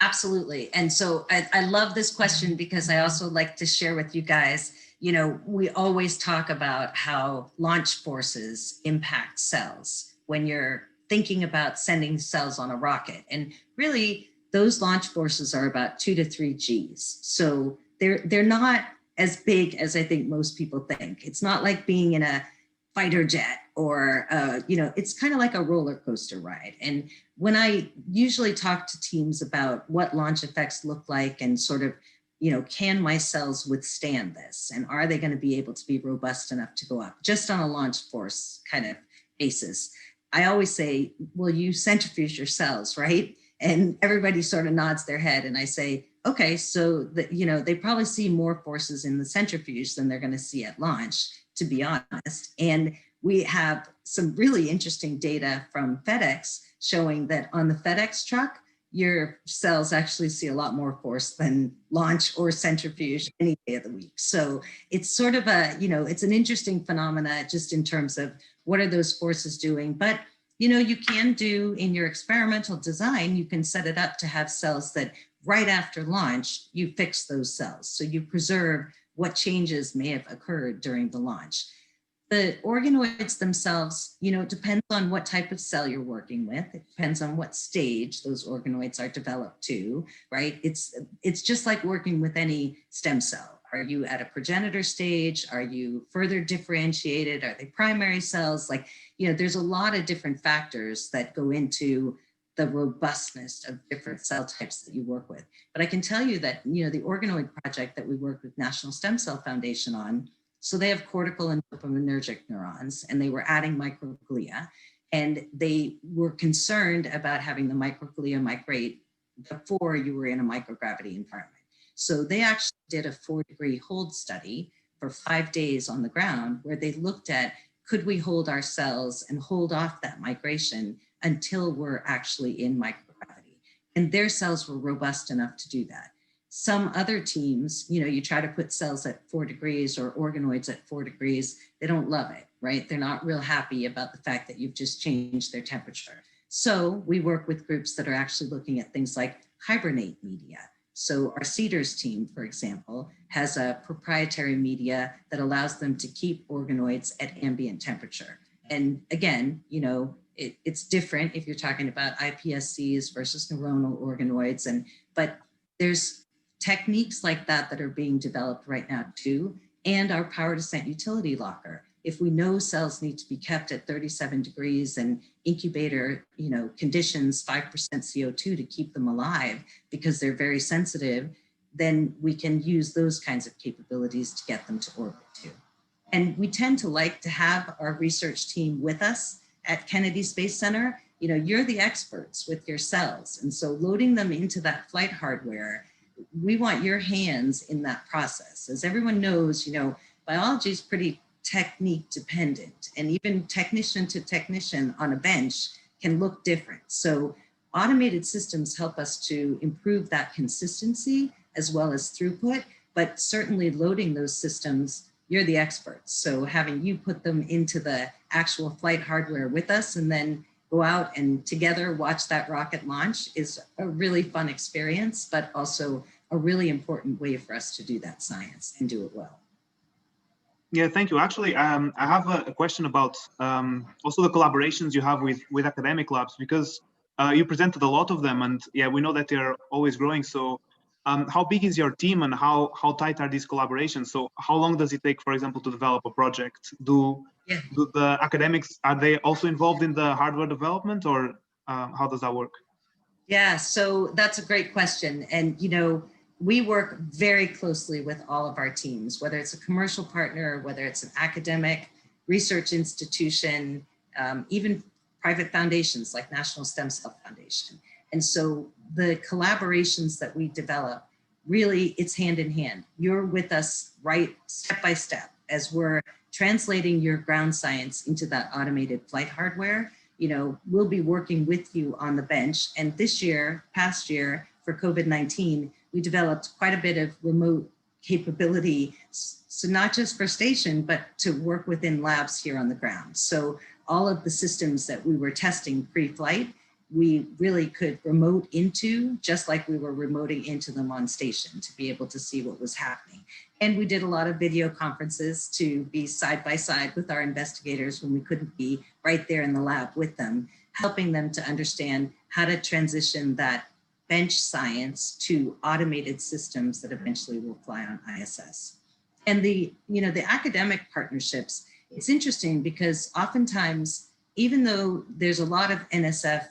Absolutely. And so I love this question because I also like to share with you guys, you know, we always talk about how launch forces impact cells when you're thinking about sending cells on a rocket. And really, those launch forces are about 2 to 3 Gs. So they're not as big as I think most people think. It's not like being in a fighter jet or, you know, it's kind of like a roller coaster ride. And when I usually talk to teams about what launch effects look like and sort of, you know, can my cells withstand this? And are they going to be able to be robust enough to go up just on a launch force kind of basis? I always say, well, you centrifuge your cells, right? And everybody sort of nods their head. And I say, okay, so that, you know, they probably see more forces in the centrifuge than they're going to see at launch, to be honest. And we have some really interesting data from FedEx showing that on the FedEx truck, your cells actually see a lot more force than launch or centrifuge any day of the week. So it's sort of a, you know, it's an interesting phenomena just in terms of what are those forces doing. But, you know, you can do in your experimental design, you can set it up to have cells that right after launch, you fix those cells. So you preserve what changes may have occurred during the launch. The organoids themselves, you know, it depends on what type of cell you're working with. It depends on what stage those organoids are developed to, right? It's just like working with any stem cell. Are you at a progenitor stage? Are you further differentiated? Are they primary cells? Like, you know, there's a lot of different factors that go into the robustness of different cell types that you work with. But I can tell you that, you know, the organoid project that we work with National Stem Cell Foundation on, so they have cortical and dopaminergic neurons, and they were adding microglia, and they were concerned about having the microglia migrate before you were in a microgravity environment. So they actually did a 4-degree hold study for 5 days on the ground where they looked at, could we hold our cells and hold off that migration until we're actually in microgravity? And their cells were robust enough to do that. Some other teams, you try to put cells at 4 degrees or organoids at 4 degrees, they don't love it, right? They're not real happy about the fact that you've just changed their temperature. So we work with groups that are actually looking at things like hibernate media. So our CEDARS team, for example, has a proprietary media that allows them to keep organoids at ambient temperature. And again, it's different if you're talking about iPSCs versus neuronal organoids, but there's techniques like that that are being developed right now too, and our power descent utility locker. If we know cells need to be kept at 37 degrees and incubator, conditions, 5% CO2 to keep them alive because they're very sensitive, then we can use those kinds of capabilities to get them to orbit too. And we tend to like to have our research team with us at Kennedy Space Center. You're the experts with your cells. And so loading them into that flight hardware, we want your hands in that process. As everyone knows, biology is pretty technique dependent, and even technician to technician on a bench can look different. So automated systems help us to improve that consistency as well as throughput, but certainly loading those systems, you're the experts. So having you put them into the actual flight hardware with us and then go out and together watch that rocket launch is a really fun experience, but also a really important way for us to do that science and do it well. Yeah, thank you. Actually, I have a question about also the collaborations you have with academic labs, because you presented a lot of them, and yeah, we know that they're always growing. So how big is your team, and how tight are these collaborations? So how long does it take, for example, to develop a project? Do the academics, are they also involved in the hardware development, or how does that work? Yeah, so that's a great question. And, we work very closely with all of our teams, whether it's a commercial partner, whether it's an academic research institution, even private foundations like National Stem Cell Foundation. And so the collaborations that we develop, really it's hand in hand. You're with us right step by step as we're translating your ground science into that automated flight hardware. We'll be working with you on the bench. And this year, past year, for COVID-19, we developed quite a bit of remote capability. So not just for station, but to work within labs here on the ground. So all of the systems that we were testing pre-flight, we really could remote into, just like we were remoting into them on station to be able to see what was happening. And we did a lot of video conferences to be side by side with our investigators when we couldn't be right there in the lab with them, helping them to understand how to transition that bench science to automated systems that eventually will fly on ISS. And the academic partnerships, it's interesting because oftentimes, even though there's a lot of NSF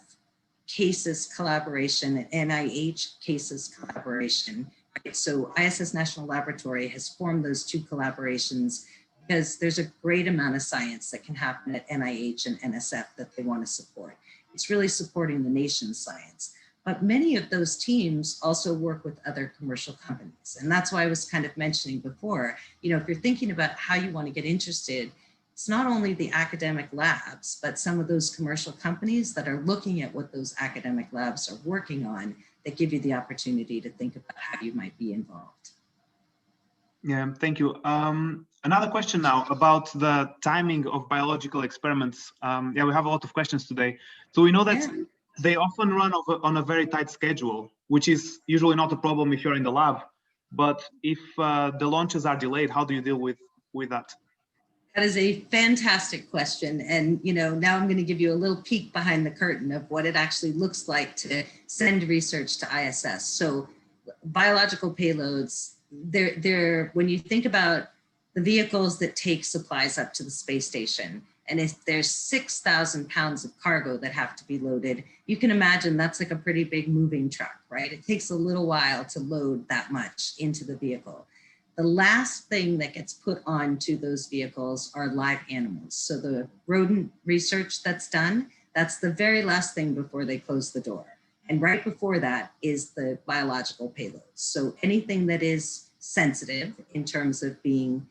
cases collaboration and NIH cases collaboration, right? So ISS National Laboratory has formed those two collaborations because there's a great amount of science that can happen at NIH and NSF that they want to support. It's really supporting the nation's science. But many of those teams also work with other commercial companies. And that's why I was kind of mentioning before, if you're thinking about how you want to get interested, it's not only the academic labs, but some of those commercial companies that are looking at what those academic labs are working on that give you the opportunity to think about how you might be involved. Yeah, thank you. Another question now about the timing of biological experiments. Yeah, we have a lot of questions today. So we know that they often run on a very tight schedule, which is usually not a problem if you're in the lab. But if the launches are delayed, how do you deal with that? That is a fantastic question. And, now I'm going to give you a little peek behind the curtain of what it actually looks like to send research to ISS. So biological payloads, they're when you think about the vehicles that take supplies up to the space station, and if there's 6,000 pounds of cargo that have to be loaded, you can imagine that's like a pretty big moving truck, right? It takes a little while to load that much into the vehicle. The last thing that gets put onto those vehicles are live animals. So the rodent research that's done, that's the very last thing before they close the door. And right before that is the biological payloads. So anything that is sensitive in terms of being,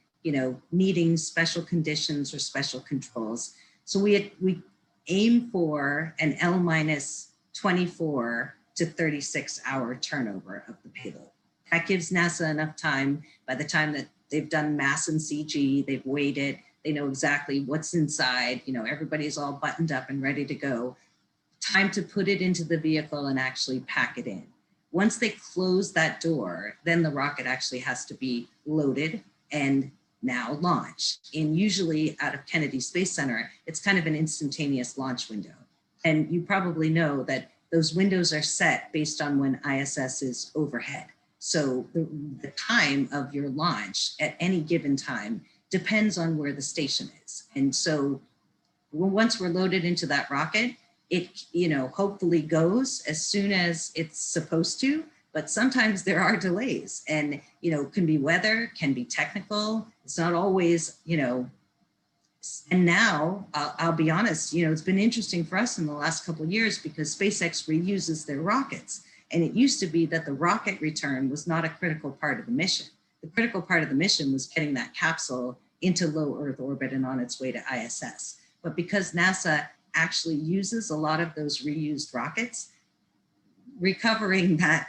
needing special conditions or special controls. So we aim for an L-24 to 36 hour turnover of the payload. That gives NASA enough time. By the time that they've done mass and CG, they've weighed it, they know exactly what's inside, everybody's all buttoned up and ready to go. Time to put it into the vehicle and actually pack it in. Once they close that door, then the rocket actually has to be loaded and now launch. And usually out of Kennedy Space Center, it's kind of an instantaneous launch window. And you probably know that those windows are set based on when ISS is overhead. So the time of your launch at any given time depends on where the station is. And so once we're loaded into that rocket, it hopefully goes as soon as it's supposed to, but sometimes there are delays, and can be weather, can be technical. It's not always, and now I'll be honest, it's been interesting for us in the last couple of years because SpaceX reuses their rockets. And it used to be that the rocket return was not a critical part of the mission. The critical part of the mission was getting that capsule into low Earth orbit and on its way to ISS. But because NASA actually uses a lot of those reused rockets, recovering that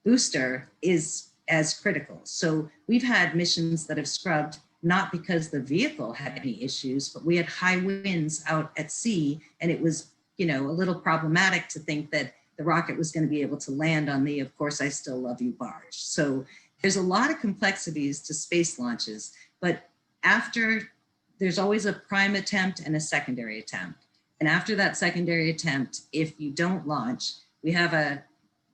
booster is as critical. So we've had missions that have scrubbed not because the vehicle had any issues, but we had high winds out at sea, and it was, a little problematic to think that the rocket was going to be able to land on the "Of Course I Still Love You" barge. So there's a lot of complexities to space launches, but there's always a prime attempt and a secondary attempt. And after that secondary attempt, if you don't launch, we have a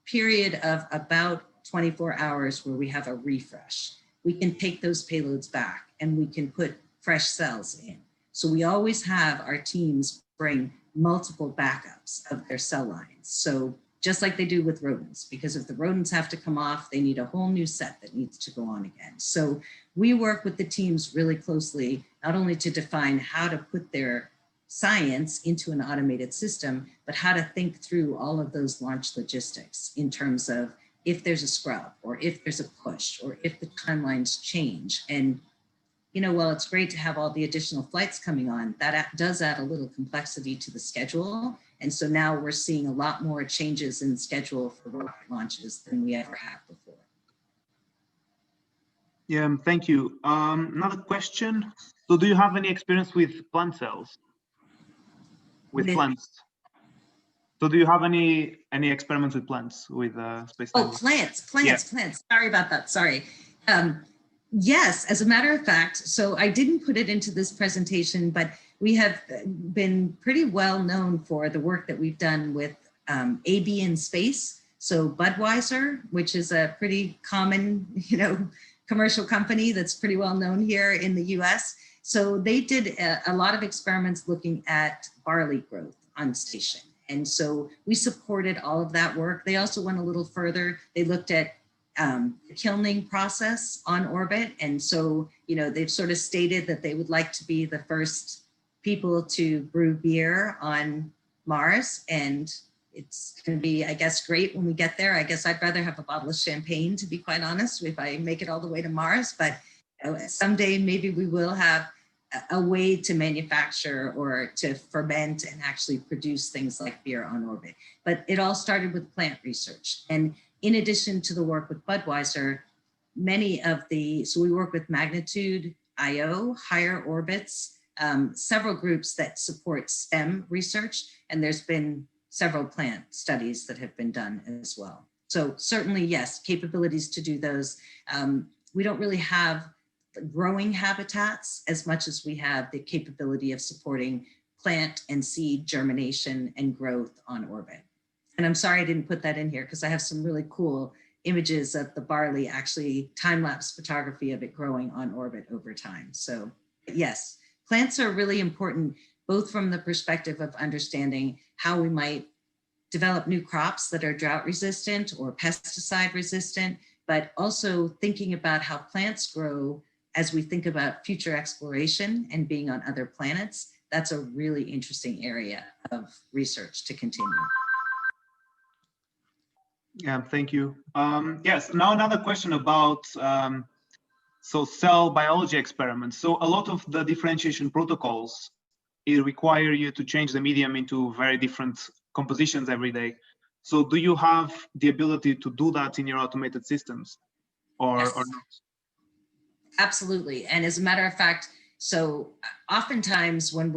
period of about 24 hours where we have a refresh. We can take those payloads back and we can put fresh cells in. So we always have our teams bring multiple backups of their cell lines. So just like they do with rodents, because if the rodents have to come off, they need a whole new set that needs to go on again. So we work with the teams really closely, not only to define how to put their science into an automated system, but how to think through all of those launch logistics in terms of if there's a scrub or if there's a push or if the timelines change. And while it's great to have all the additional flights coming on, that does add a little complexity to the schedule. And so now we're seeing a lot more changes in schedule for rocket launches than we ever have before. Yeah, thank you. Another question. So do you have any experience with plant cells? With plants? So do you have any experiments with plants with Space Tango? Oh, plants. Sorry about that, sorry. Yes, as a matter of fact, so I didn't put it into this presentation, but we have been pretty well known for the work that we've done with AB in space. So Budweiser, which is a pretty common, commercial company that's pretty well known here in the US. So they did a lot of experiments looking at barley growth on station. And so we supported all of that work. They also went a little further. They looked at the kilning process on orbit. And so, they've sort of stated that they would like to be the first people to brew beer on Mars. And it's going to be, I guess, great when we get there. I guess I'd rather have a bottle of champagne, to be quite honest, if I make it all the way to Mars. But someday maybe we will have a way to manufacture or to ferment and actually produce things like beer on orbit. But it all started with plant research. And in addition to the work with Budweiser, so we work with Magnitude.io, higher orbits, several groups that support STEM research, and there's been several plant studies that have been done as well. So certainly, yes, capabilities to do those. We don't really have growing habitats as much as we have the capability of supporting plant and seed germination and growth on orbit. And I'm sorry I didn't put that in here because I have some really cool images of the barley, actually time-lapse photography of it growing on orbit over time. So yes, plants are really important, both from the perspective of understanding how we might develop new crops that are drought resistant or pesticide resistant, but also thinking about how plants grow as we think about future exploration and being on other planets. That's a really interesting area of research to continue. Yeah, thank you. Yes, now another question about so cell biology experiments. So a lot of the differentiation protocols, it require you to change the medium into very different compositions every day. So do you have the ability to do that in your automated systems or not? Absolutely. And as a matter of fact, so oftentimes when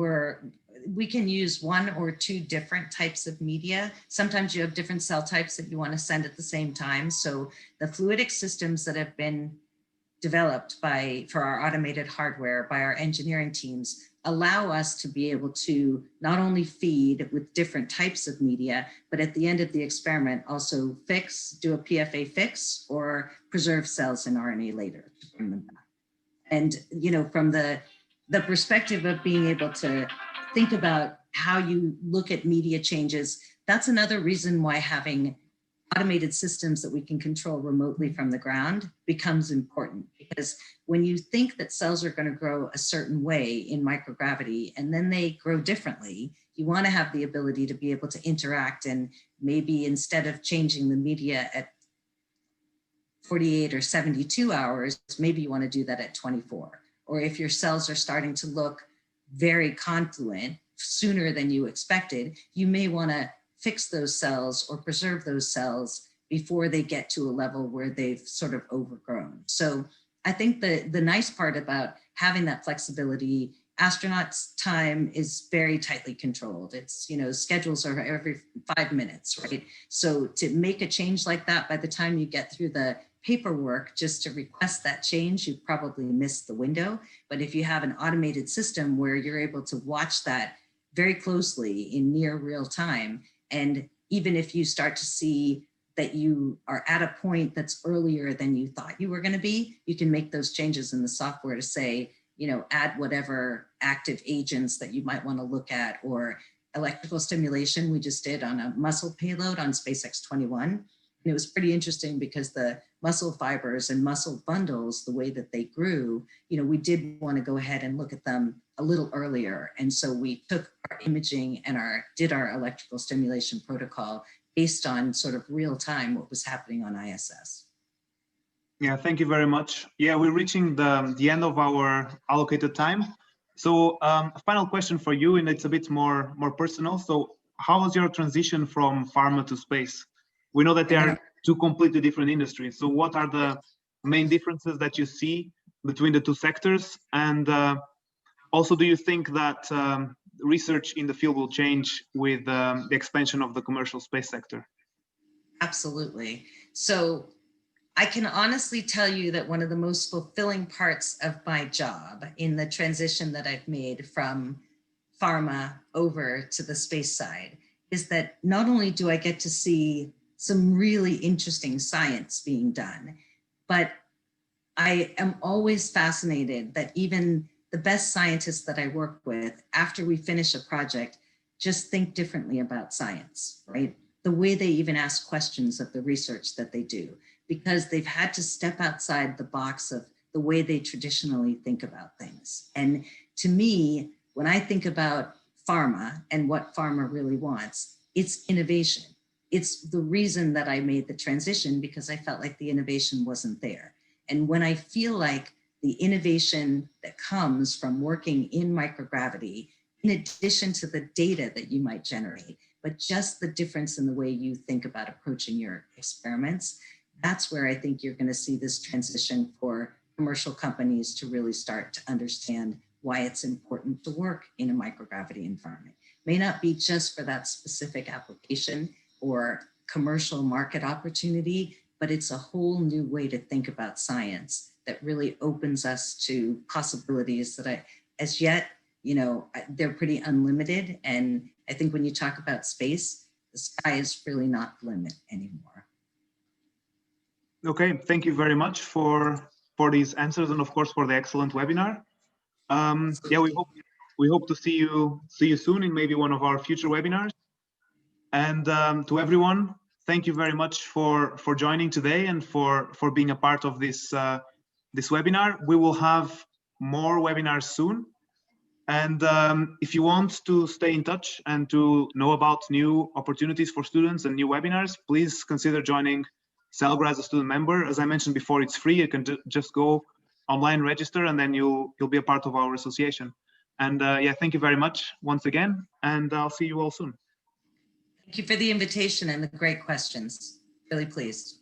we can use one or two different types of media. Sometimes you have different cell types that you want to send at the same time. So the fluidic systems that have been developed for our automated hardware by our engineering teams allow us to be able to not only feed with different types of media, but at the end of the experiment also do a PFA fix or preserve cells in RNA later to bring them back. And, you know, from the perspective of being able to think about how you look at media changes, that's another reason why having automated systems that we can control remotely from the ground becomes important. Because when you think that cells are going to grow a certain way in microgravity and then they grow differently, you want to have the ability to be able to interact, and maybe instead of changing the media at 48 or 72 hours, maybe you want to do that at 24. Or if your cells are starting to look very confluent sooner than you expected, you may want to fix those cells or preserve those cells before they get to a level where they've sort of overgrown. So I think the nice part about having that flexibility, astronauts' time is very tightly controlled. It's, you know, schedules are every 5 minutes, right? So to make a change like that, by the time you get through the paperwork just to request that change, you probably missed the window. But if you have an automated system where you're able to watch that very closely in near real time, and even if you start to see that you are at a point that's earlier than you thought you were going to be, you can make those changes in the software to say, you know, add whatever active agents that you might want to look at, or electrical stimulation we just did on a muscle payload on SpaceX 21. And it was pretty interesting because the muscle fibers and muscle bundles, the way that they grew, you know, we did want to go ahead and look at them a little earlier. And so we took our imaging and did our electrical stimulation protocol based on sort of real time what was happening on ISS. Yeah, thank you very much. Yeah, we're reaching the end of our allocated time. So a final question for you, and it's a bit more personal. So how was your transition from pharma to space? We know that they are two completely different industries. So what are the main differences that you see between the two sectors? And also, do you think that research in the field will change with the expansion of the commercial space sector? Absolutely. So I can honestly tell you that one of the most fulfilling parts of my job in the transition that I've made from pharma over to the space side is that not only do I get to see some really interesting science being done, but I am always fascinated that even the best scientists that I work with, after we finish a project, just think differently about science, right? The way they even ask questions of the research that they do, because they've had to step outside the box of the way they traditionally think about things. And to me, when I think about pharma and what pharma really wants, it's innovation. It's the reason that I made the transition, because I felt like the innovation wasn't there. And when I feel like the innovation that comes from working in microgravity, in addition to the data that you might generate, but just the difference in the way you think about approaching your experiments, that's where I think you're going to see this transition for commercial companies to really start to understand why it's important to work in a microgravity environment. It may not be just for that specific application or commercial market opportunity, but it's a whole new way to think about science that really opens us to possibilities that as yet, you know, they're pretty unlimited. And I think when you talk about space, the sky is really not the limit anymore. Okay, thank you very much for these answers, and of course for the excellent webinar. Yeah, we hope to see you soon in maybe one of our future webinars. And to everyone, thank you very much for joining today and for being a part of this this webinar. We will have more webinars soon. And if you want to stay in touch and to know about new opportunities for students and new webinars, please consider joining SELGRA as a student member. As I mentioned before, it's free. You can just go online register, and then you'll be a part of our association. And yeah, thank you very much once again, and I'll see you all soon. Thank you for the invitation and the great questions. Really pleased.